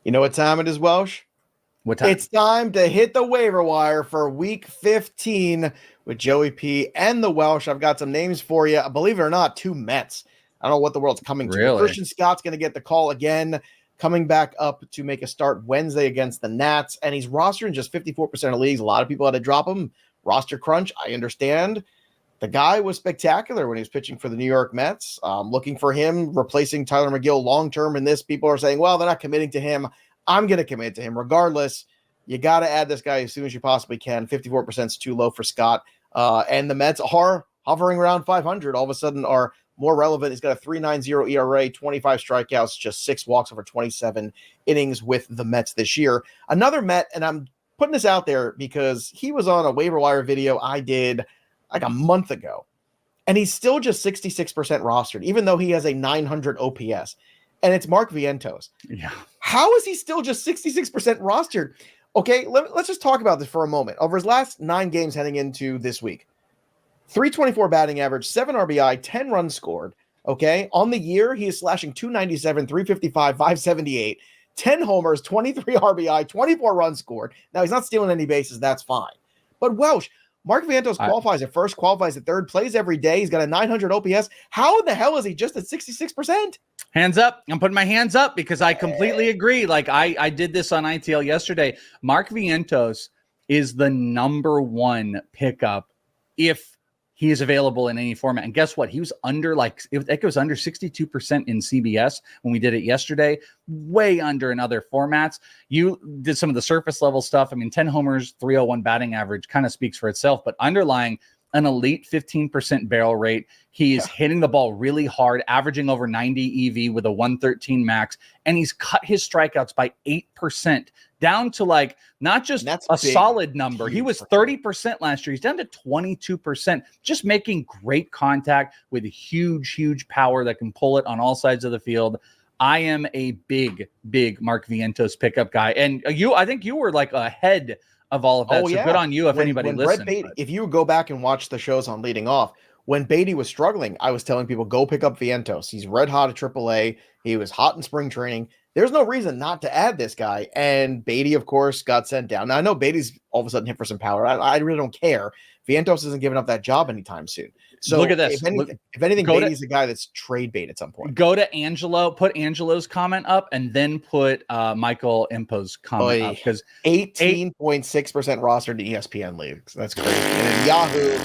You know what time it is, Welsh? What time? It's time to hit the waiver wire for week 15 with Joey P and the Welsh. I've got some names for you. Believe it or not, 2 Mets. I don't know what the world's coming to. Really? Christian Scott's going to get the call again, coming back up to make a start Wednesday against the Nats, and he's rostered in just 54% of leagues. A lot of people had to drop him. Roster crunch, I understand. The guy was spectacular when he was pitching for the New York Mets. Looking for him, replacing Tyler McGill long-term in this. People are saying, well, they're not committing to him. I'm going to commit to him. Regardless, you got to add this guy as soon as you possibly can. 54% is too low for Scott. And the Mets are hovering around 500. All of a sudden are more relevant. He's got a 3.90 ERA, 25 strikeouts, just 6 walks over 27 innings with the Mets this year. Another Met, and I'm putting this out there because he was on a waiver wire video I did like a month ago, and he's still just 66% rostered, even though he has a 900 OPS, and it's Mark Vientos. Yeah. How is he still just 66% rostered? Okay, let's just talk about this for a moment. Over his last 9 games heading into this week, 324 batting average, 7 RBI, 10 runs scored. Okay, on the year, he is slashing 297, 355, 578, 10 homers, 23 RBI, 24 runs scored. Now, he's not stealing any bases. That's fine. But Welsh, Mark Vientos qualifies at first, qualifies at third, plays every day. He's got a 900 OPS. How in the hell is he just at 66%? Hands up. I'm putting my hands up because I completely agree. Like I did this on ITL yesterday. Mark Vientos is the number 1 pickup if he is available in any format. And guess what? He was under it was under 62% in CBS when we did it yesterday, way under in other formats. You did some of the surface level stuff. I mean, 10 homers, 301 batting average kind of speaks for itself, but underlying an elite 15% barrel rate. He's hitting the ball really hard, averaging over 90 EV with a 113 max, and he's cut his strikeouts by 8%, down to like not just a solid number. He was 30% last year. He's down to 22%, just making great contact with huge power that can pull it on all sides of the field. I am a big Mark Vientos pickup guy. And I think you were like ahead of all of that. Good on you if anybody listened. If you go back and watch the shows on Leading Off, when Beatty was struggling, I was telling people, go pick up Vientos. He's red hot at AAA. He was hot in spring training. There's no reason not to add this guy. And Beatty, of course, got sent down. Now, I know Beatty's all of a sudden hit for some power. I really don't care. Vientos isn't giving up that job anytime soon. So look at this. If anything, Beatty's a guy that's trade bait at some point. Go to Angelo, put Angelo's comment up, and then put Michael Impo's comment up. Because 18.6% rostered to ESPN leagues. That's crazy. And in Yahoo,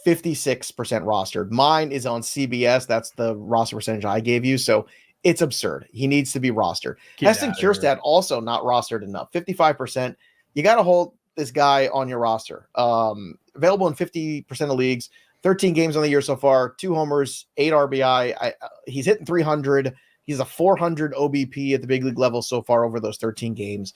56% rostered. Mine is on CBS. That's the roster percentage I gave you. So it's absurd. He needs to be rostered. Heston Kjerstad also not rostered enough. 55%. You got to hold this guy on your roster. Available in 50% of leagues. 13 games on the year so far. 2 homers, 8 RBI. He's hitting 300. He's a 400 OBP at the big league level so far over those 13 games.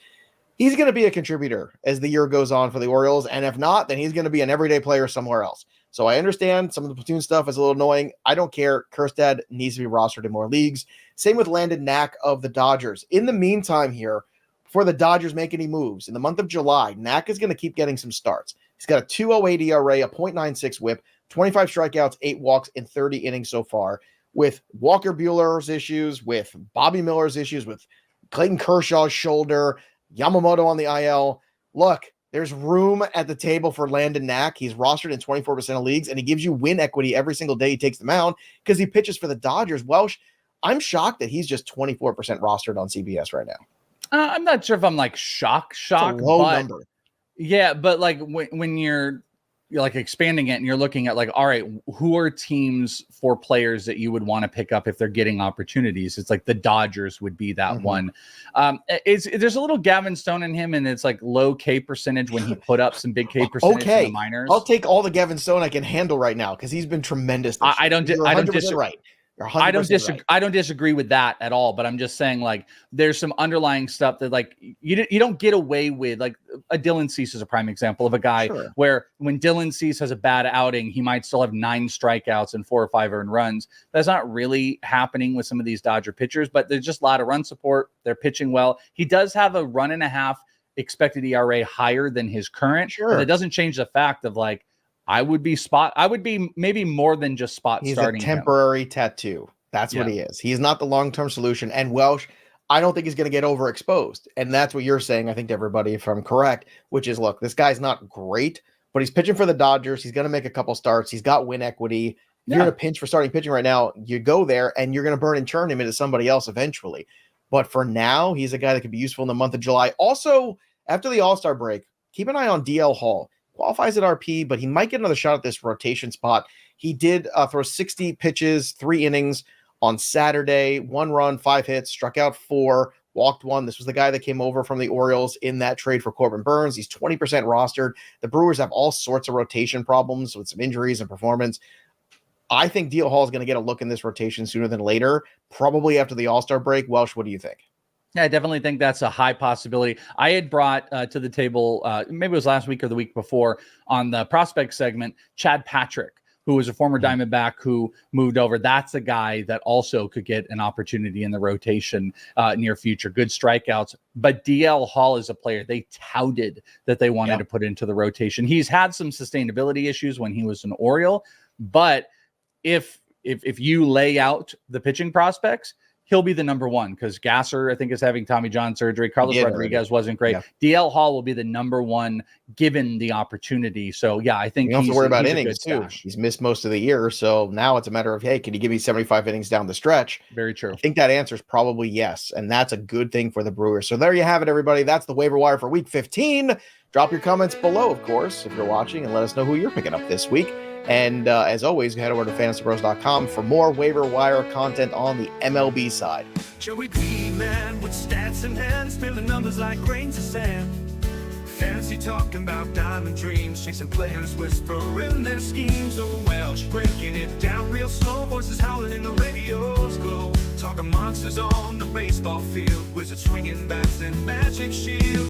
He's going to be a contributor as the year goes on for the Orioles. And if not, then he's going to be an everyday player somewhere else. So I understand some of the platoon stuff is a little annoying. I don't care. Kjerstad needs to be rostered in more leagues. Same with Landon Knack of the Dodgers. In the meantime here, before the Dodgers make any moves, in the month of July, Knack is going to keep getting some starts. He's got a 2.08 ERA, a 0.96 whip, 25 strikeouts, 8 walks in 30 innings so far. With Walker Buehler's issues, with Bobby Miller's issues, with Clayton Kershaw's shoulder, Yamamoto on the IL. Look, there's room at the table for Landon Knack. He's rostered in 24% of leagues, and he gives you win equity every single day he takes the mound because he pitches for the Dodgers. Welsh, I'm shocked that he's just 24% rostered on CBS right now. I'm not sure if I'm like shocked. It's a low number. Yeah, but like when you're like expanding it and you're looking at like, all right, who are teams for players that you would want to pick up if they're getting opportunities? It's like the Dodgers would be that one. There's a little Gavin Stone in him, and it's like low K percentage when he put up some big K percentage in the minors. I'll take all the Gavin Stone I can handle right now because he's been tremendous. I don't disagree. Right. I don't disagree with that at all, but I'm just saying like there's some underlying stuff that like you don't get away with. Like a Dylan Cease is a prime example of a guy where when Dylan Cease has a bad outing, he might still have 9 strikeouts and 4 or 5 earned runs. That's not really happening with some of these Dodger pitchers, but there's just a lot of run support. They're pitching well. He does have a 1.5 expected ERA higher than his current, but it doesn't change the fact of like I would be maybe more than just starting. He's a temporary tattoo. That's what he is. He's not the long-term solution. And Welsh, I don't think he's going to get overexposed. And that's what you're saying, I think, to everybody, if I'm correct, which is, look, this guy's not great, but he's pitching for the Dodgers. He's going to make a couple starts. He's got win equity. You're in a pinch for starting pitching right now. You go there and you're going to burn and turn him into somebody else eventually. But for now, he's a guy that could be useful in the month of July. Also, after the All-Star break, keep an eye on DL Hall. Qualifies at RP, but he might get another shot at this rotation spot. He did throw 60 pitches, 3 innings on Saturday, 1 run, 5 hits, struck out 4, walked 1. This was the guy that came over from the Orioles in that trade for Corbin Burns. He's 20% rostered. The Brewers have all sorts of rotation problems with some injuries and performance. I think DL Hall is going to get a look in this rotation sooner than later, probably after the All-Star break. Welsh, what do you think? Yeah, I definitely think that's a high possibility. I had brought to the table, maybe it was last week or the week before, on the prospect segment, Chad Patrick, who was a former Diamondback who moved over. That's a guy that also could get an opportunity in the rotation near future. Good strikeouts. But DL Hall is a player they touted that they wanted to put into the rotation. He's had some sustainability issues when he was an Oriole, but if you lay out the pitching prospects, he'll be the number one, because Gasser, I think, is having Tommy John surgery. Carlos Rodriguez wasn't great. DL Hall will be the number one given the opportunity. So, yeah, I think you don't have to worry about innings, too. He's missed most of the year. So now it's a matter of, hey, can you give me 75 innings down the stretch? Very true. I think that answer is probably yes. And that's a good thing for the Brewers. So there you have it, everybody. That's the waiver wire for week 15. Drop your comments below, of course, if you're watching, and let us know who you're picking up this week. And as always, head over to FantasyPros.com for more waiver wire content on the MLB side. Joey B, man, with stats in hand, spilling numbers like grains of sand. Fantasy talking about diamond dreams, chasing players, whispering their schemes. Oh, Welsh, breaking it down real slow, voices howling in the radio's glow. Talking monsters on the baseball field, wizards swinging bats and magic shields.